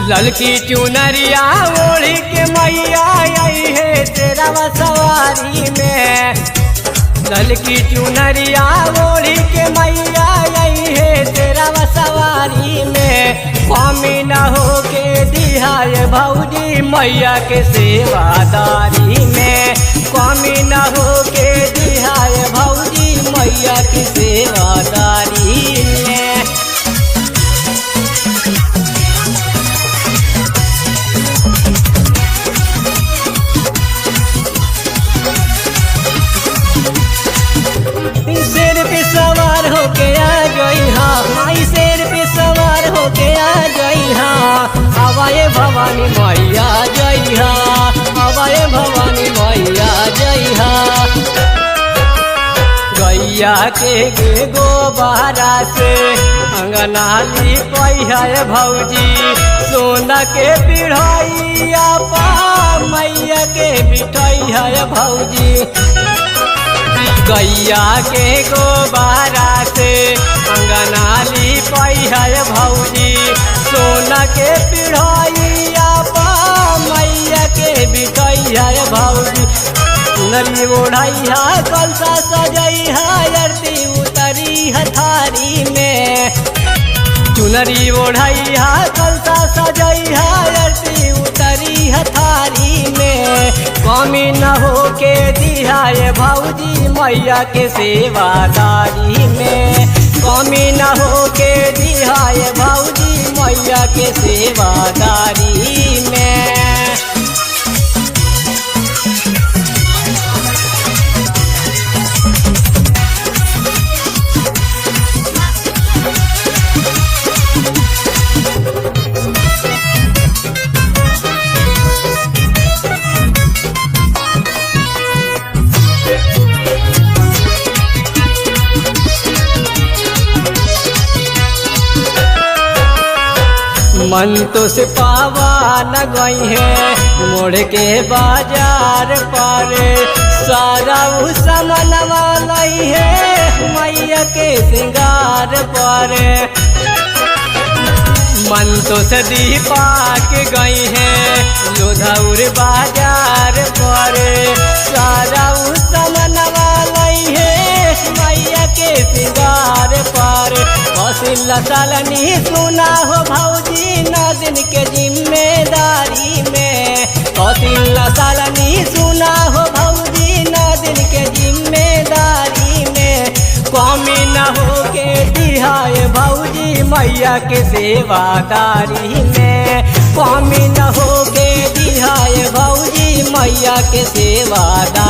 ललकी चुनरिया ओढ़ी के मैया आई है तेरा सवारी में। ललकी चुनरिया ओढ़ी के मैया आई है तेरा सवारी में। कमी न हो के दिहाए भौजी मैया के सेवादारी में। कमी न हो के दिहाए भौजी मैया के सेवादारी में। शेर पे सवार होके आ गई हाँ, माई शेर पे सवार होके आ गई हाँ। हवाए भवानी मैया जई हाँ, हवाए भवानी मैया जई हाँ। गैया के गोबारा से अंगना लिपाई है भौजी। सोना के पिढ़ैया पा मैया के बिठाई है भौजी। गैया के गोबारा से अंगना लिपाई है भौजी। सोना के पिढ़ैया पा मैया के बिठाई है भौजी। चुनरी ओढ़ाई है कलसा सजाई है आरती उतरी हथारी में। चुनरी ओढ़ाई है कलसा सजाई है आरती उतरी हथारी में। कमी न हो के दिहाए भौजी मैया के सेवादारी में। कमी न हो के दिहाए भौजी मैया के सेवादारी में। मन तो से पावा न गई है मोड़ के बाजार पर। सारा सामनवा लई है मैया के श्रृंगार पर। मन तो से दीपा के गई है लोधौर बाजार पर। सारा सामनवा लई है मैया के श्रृंगार पर। कौशिला सालनी सुना हो भौजी न दिन के जिम्मेदारी में। कौशिला सालनी सुना हो भौजी न दिन के जिम्मेदारी में। कमी न हो के दिहाए भौजी मैया के सेवादारी में। कमी न हो के दिहाए भौजी मैया के सेवादारी